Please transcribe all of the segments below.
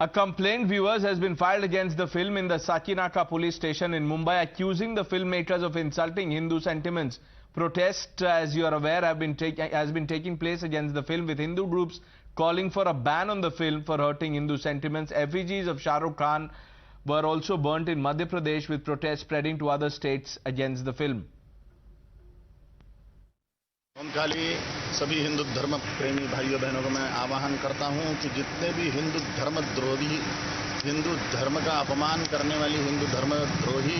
A complaint, viewers, has been filed against the film in the Sakinaka police station in Mumbai, accusing the filmmakers of insulting Hindu sentiments. Protest, as you are aware, has been taking place against the film, with Hindu groups calling for a ban on the film for hurting Hindu sentiments. Effigies of Shah Rukh Khan were also burnt in Madhya Pradesh, with protests spreading to other states against the film. खाली सभी हिंदू धर्म प्रेमी भाइयों बहनों को मैं आह्वान करता हूं कि जितने भी हिंदू धर्मद्रोही, हिंदू धर्म का अपमान करने वाली हिंदू धर्मद्रोही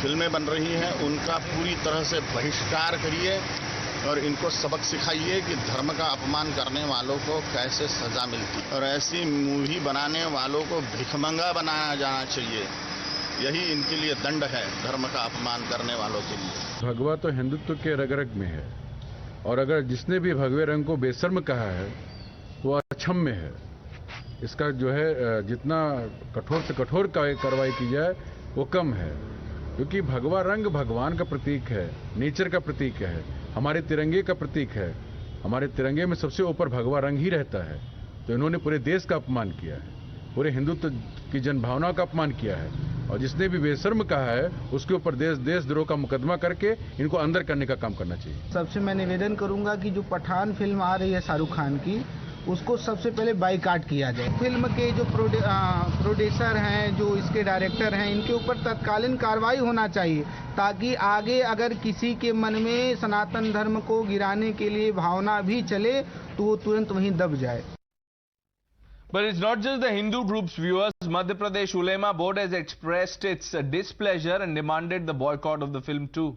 फिल्में बन रही हैं, उनका पूरी तरह से बहिष्कार करिए और इनको सबक सिखाइए कि धर्म का अपमान करने वालों को कैसे सजा मिलती, और ऐसी मूवी बनाने वालों को भिखमंगा बनाया जाना चाहिए। यही इनके लिए दंड है, धर्म का अपमान करने वालों के लिए। भगवा तो हिंदुत्व के रग रग में है, और अगर जिसने भी भगवे रंग को बेशर्म कहा है वो अक्षम्य है। इसका जो है जितना कठोर से कठोर कार्रवाई की जाए वो कम है, क्योंकि भगवा रंग भगवान का प्रतीक है, नेचर का प्रतीक है, हमारे तिरंगे का प्रतीक है। हमारे तिरंगे में सबसे ऊपर भगवा रंग ही रहता है। तो इन्होंने पूरे देश का अपमान किया है, पूरे हिंदुत्व की जनभावना का अपमान किया है, और जिसने भी बेशर्म कहा है उसके ऊपर देशद्रोह का मुकदमा करके इनको अंदर करने का काम करना चाहिए। सबसे मैं निवेदन करूंगा कि जो पठान फिल्म आ रही है शाहरुख खान की, उसको सबसे पहले बाइकाट किया जाए। फिल्म के जो प्रोड्यूसर हैं, जो इसके डायरेक्टर हैं, इनके ऊपर तत्कालीन कार्रवाई होना चाहिए, ताकि आगे अगर किसी के मन में सनातन धर्म को गिराने के लिए भावना भी चले तो वो तुरंत वहीं दब जाए। But it's not just the Hindu groups, viewers. Madhya Pradesh Ulema Board has expressed its displeasure and demanded the boycott of the film too.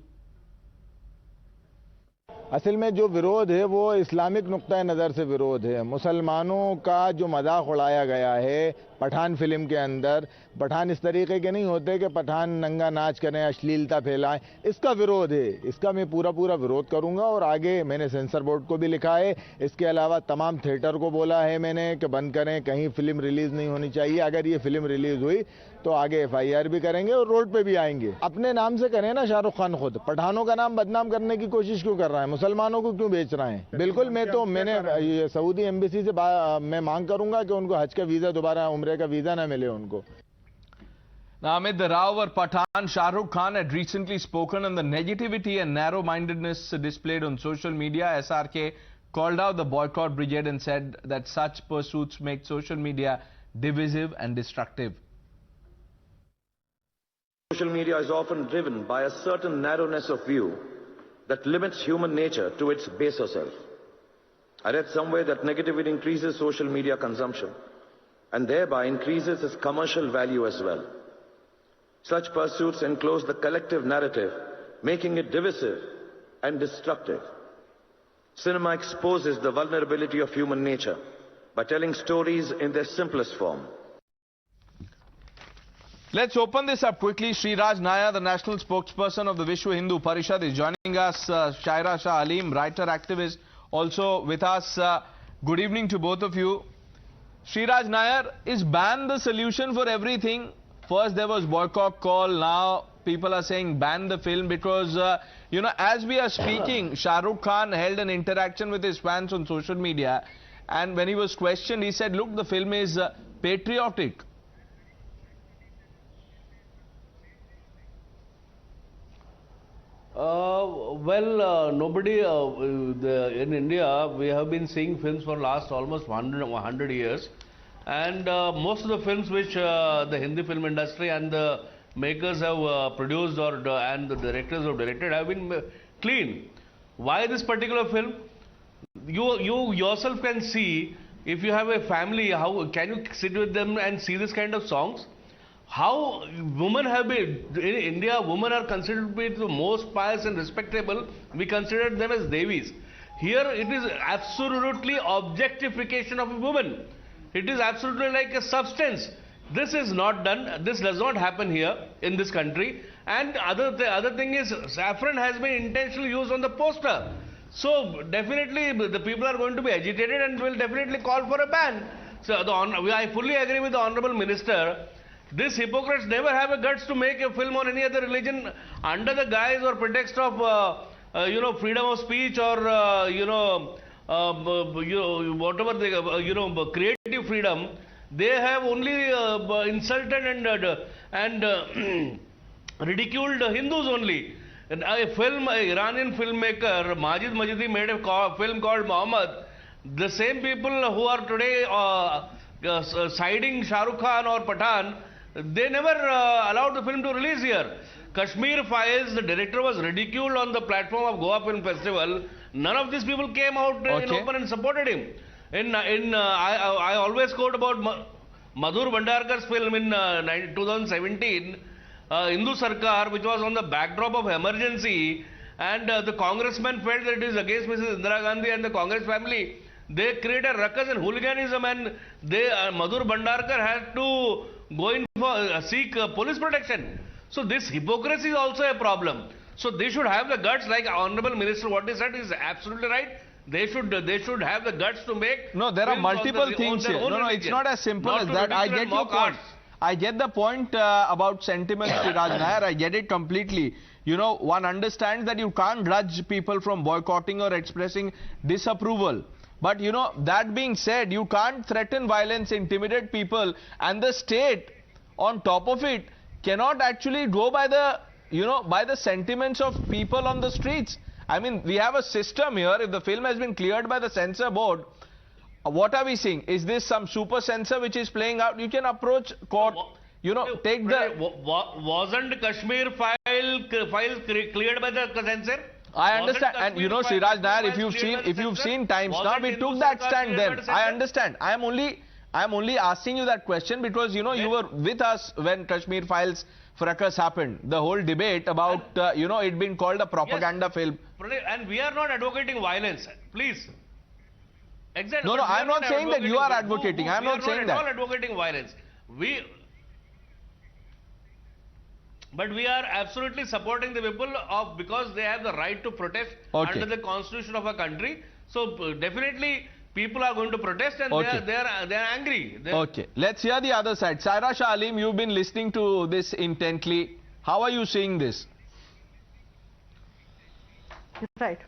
असल में जो विरोध है वो इस्लामिक नुक्ता नज़र से विरोध है। मुसलमानों का जो मजाक उड़ाया गया है पठान फिल्म के अंदर, पठान इस तरीके के नहीं होते कि पठान नंगा नाच करें, अश्लीलता फैलाएं, इसका विरोध है। इसका मैं पूरा विरोध करूंगा, और आगे मैंने सेंसर बोर्ड को भी लिखा है। इसके अलावा तमाम थिएटर को बोला है मैंने कि बंद करें, कहीं फिल्म रिलीज नहीं होनी चाहिए। अगर ये फिल्म रिलीज हुई तो आगे FIR भी करेंगे और रोड पे भी आएंगे। अपने नाम से करें ना शाहरुख खान, खुद पठानों का नाम बदनाम करने की कोशिश क्यों कर रहा है, मुसलमानों को क्यों बेच रहा है? बिल्कुल, मैंने सऊदी एम्बेसी से मैं मांग करूंगा कि उनको हज का वीजा दोबारा, उम्रे का वीजा ना मिले उनको। Now, amid the row over Pathaan, Shah Rukh Khan had recently spoken on the negativity and narrow-mindedness displayed on social media. SRK called out the boycott brigade and said that such pursuits make social media divisive and destructive. Social media is often driven by a certain narrowness of view that limits human nature to its baser self. I read somewhere that negativity increases social media consumption and thereby increases its commercial value as well. Such pursuits enclose the collective narrative, making it divisive and destructive. Cinema exposes the vulnerability of human nature by telling stories in their simplest form. Let's open this up quickly. Sriraj Nair, the national spokesperson of the Vishwa Hindu Parishad, is joining us. Shaira Shah Aleem, writer, activist, also with us. Good evening to both of you. Sriraj Nair, is ban the solution for everything? First there was boycott call, now people are saying ban the film because, you know, as we are speaking, Shah Rukh Khan held an interaction with his fans on social media, and when he was questioned, he said, look, the film is patriotic. Nobody in India, we have been seeing films for last almost 100 years, and most of the films which the Hindi film industry and the makers have produced and the directors have directed have been clean. Why this particular film? You yourself can see, if you have a family, how can you sit with them and see this kind of songs? How women have been, in India, women are considered to be the most pious and respectable. We consider them as devis. Here it is absolutely objectification of a woman. It is absolutely like a substance. This is not done. This does not happen here in this country. And other thing is, saffron has been intentionally used on the poster. So definitely the people are going to be agitated and will definitely call for a ban. So I fully agree with the Honorable Minister. These hypocrites never have a guts to make a film on any other religion under the guise or pretext of, freedom of speech or, whatever they, creative freedom. they have only insulted and ridiculed Hindus only. And Iranian filmmaker Majid Majidi made a film called Muhammad. The same people who are today siding Shah Rukh Khan or Pathaan, they never allowed the film to release here. Kashmir Files, the director was ridiculed on the platform of Goa Film Festival. None of these people came out in open and supported him. I always quote about Madhur Bhandarkar's film in 2017, Hindu Sarkar, which was on the backdrop of emergency, and the congressman felt that it is against Mrs. Indira Gandhi and the Congress family. They created ruckus and hooliganism, and Madhur Bhandarkar had to go in for seek police protection. So this hypocrisy is also a problem. So they should have the guts, like Honorable Minister, what he said is absolutely right. They should have the guts to make. No, there are multiple things here. No, it's not as simple as that. I get your point. I get the point about sentiments, Sriraj Nair. I get it completely. You know, one understands that you can't grudge people from boycotting or expressing disapproval. But, you know, that being said, you can't threaten violence, intimidate people, and the state, on top of it, cannot actually go by the, by the sentiments of people on the streets. I mean, we have a system here. If the film has been cleared by the censor board, what are we seeing? Is this some super censor which is playing out? You can approach court, take the... Wasn't Kashmir files cleared by the censor? I understand, and Sriraj Nair, if you've seen Times Now, we took that stand then. I understand. I am only asking you that question because you were with us when Kashmir Files fracas happened. The whole debate about it being called a propaganda film. And we are not advocating violence, please. Exactly. No, I am not saying that you are advocating. I am not saying that. We are not at all advocating violence. But we are absolutely supporting the people because they have the right to protest under the constitution of a country. So definitely people are going to protest and they are angry. Okay, let's hear the other side. Saira Shah Alim, you've been listening to this intently. How are you seeing this? Right.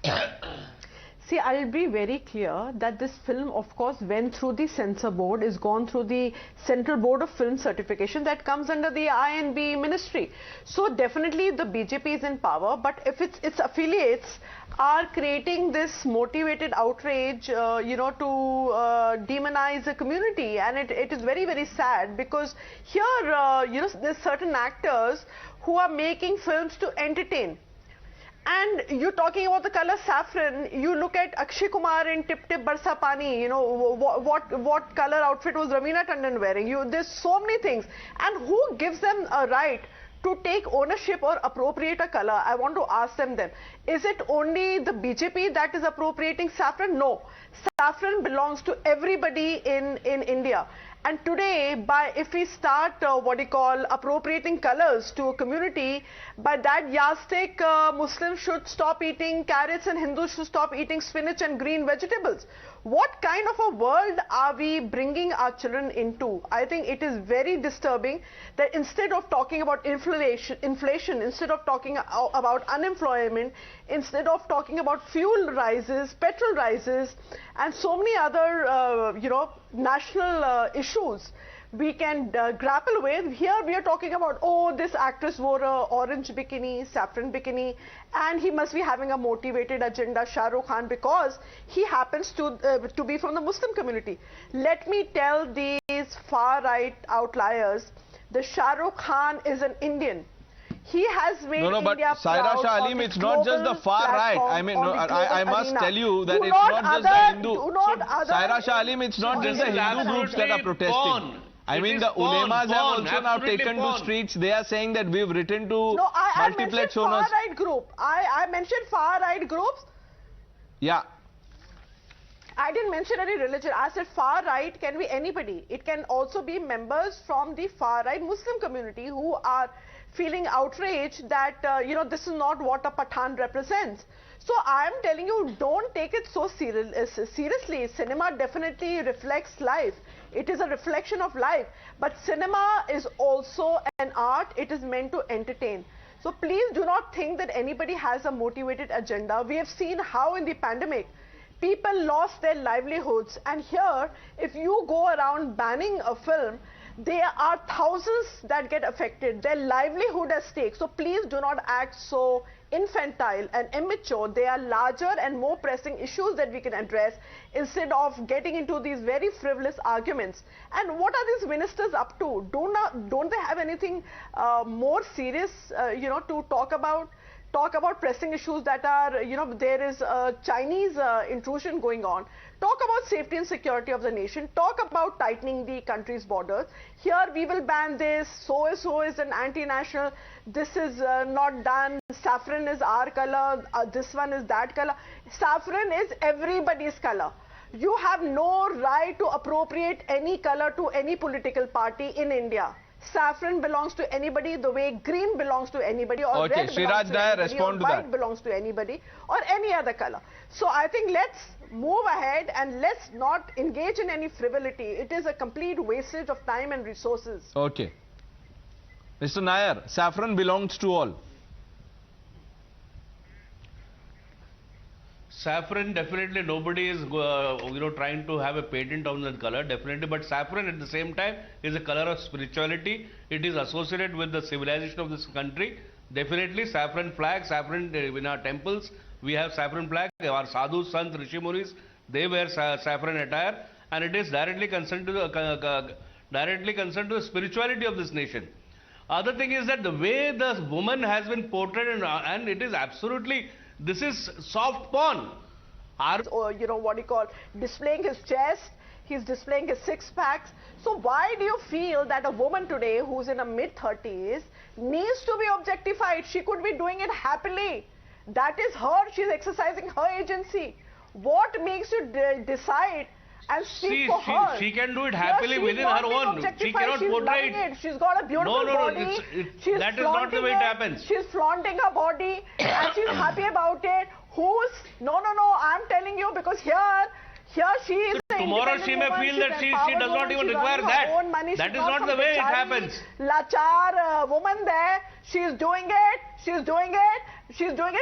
See, I'll be very clear that this film, of course, went through the censor board, is gone through the Central Board of Film Certification that comes under the INB ministry. So definitely the BJP is in power, but if its affiliates are creating this motivated outrage, to demonize a community, and it is very, very sad because here, there's certain actors who are making films to entertain. And you're talking about the color saffron. You look at Akshay Kumar in Tip Tip Barsa Pani. What color outfit was Raveena Tandon wearing? There's so many things. And who gives them a right to take ownership or appropriate a color? I want to ask them. Is it only the BJP that is appropriating saffron? No. Saffron belongs to everybody in India. And today, if we start appropriating colors to a community, by that yardstick, Muslims should stop eating carrots and Hindus should stop eating spinach and green vegetables. What kind of a world are we bringing our children into? I think it is very disturbing that instead of talking about inflation, instead of talking about unemployment, instead of talking about fuel rises, petrol rises, and so many other, national issues we can grapple with. Here we are talking about, this actress wore a orange bikini, saffron bikini, and he must be having a motivated agenda, Shah Rukh Khan, because he happens to be from the Muslim community. Let me tell these far-right outliers, the Shah Rukh Khan is an Indian. He has made India but Saira Shah Alim, it's not just the far right. I mean, I must tell you that it's not just the Hindu. Saira Shah Alim, it's not just the Hindu groups that are protesting. I mean, the ulemas have also now taken to streets. They are saying that we've written to multiplex owners. Far-right group. I mentioned far-right groups. Yeah. I didn't mention any religion. I said far-right can be anybody. It can also be members from the far-right Muslim community who are feeling outraged that, this is not what a Pathaan represents. So I am telling you, don't take it so seriously. Cinema definitely reflects life. It is a reflection of life. But cinema is also an art. It is meant to entertain. So please do not think that anybody has a motivated agenda. We have seen how in the pandemic, people lost their livelihoods. And here, if you go around banning a film, there are thousands that get affected. Their livelihood at stake. So please do not act so infantile and immature. There are larger and more pressing issues that we can address instead of getting into these very frivolous arguments. And what are these ministers up to? Don't they have anything more serious, to talk about? Talk about pressing issues that are, there is a Chinese intrusion going on. Talk about safety and security of the nation. Talk about tightening the country's borders. Here we will ban this. So is an anti-national. This is not done. Saffron is our color. This one is that color. Saffron is everybody's color. You have no right to appropriate any color to any political party in India. Saffron belongs to anybody the way green belongs to anybody, or red belongs to anybody, or white belongs to anybody, or any other color. So I think let's move ahead and let's not engage in any frivolity. It is a complete wastage of time and resources. Okay. Mr. Nair, saffron belongs to all. Saffron, definitely nobody is trying to have a patent on that color, definitely, but saffron at the same time is a color of spirituality. It is associated with the civilization of this country. Definitely saffron flag, saffron in our temples, we have saffron flag. Our sadhus, sant, rishi munis, they wear saffron attire, and it is directly concerned to the spirituality of this nation. Other thing is that the way the woman has been portrayed, and it is absolutely, this is soft porn. Or displaying his chest, he's displaying his six packs. So why do you feel that a woman today who's in her mid-30s needs to be objectified? She could be doing it happily. That is her, she's exercising her agency. What makes you decide and speak for her? She can do it happily within her own. She cannot portray it. She's got a beautiful body. That is not the way it happens. She's flaunting her body and she's happy about it. No, I'm telling you, because here she is. So tomorrow she may feel that she does not even require that. That is not the way it happens. Lachar woman there, she's doing it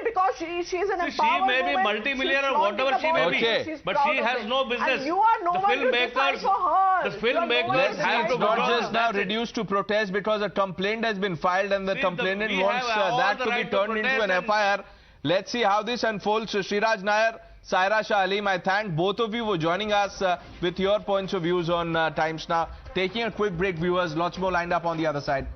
because she's an empowered She may be woman. multi-millionaire or whatever she may be, but she has no business. And you are no one to decide for her. The filmmakers have to not just now reduced to protest because a complaint has been filed and the complainant wants that to be turned into an FIR. Let's see how this unfolds. Sriraj Nair, Saira Shah Aleem, I thank both of you for joining us with your points of views on Times Now. Taking a quick break, viewers. Lots more lined up on the other side.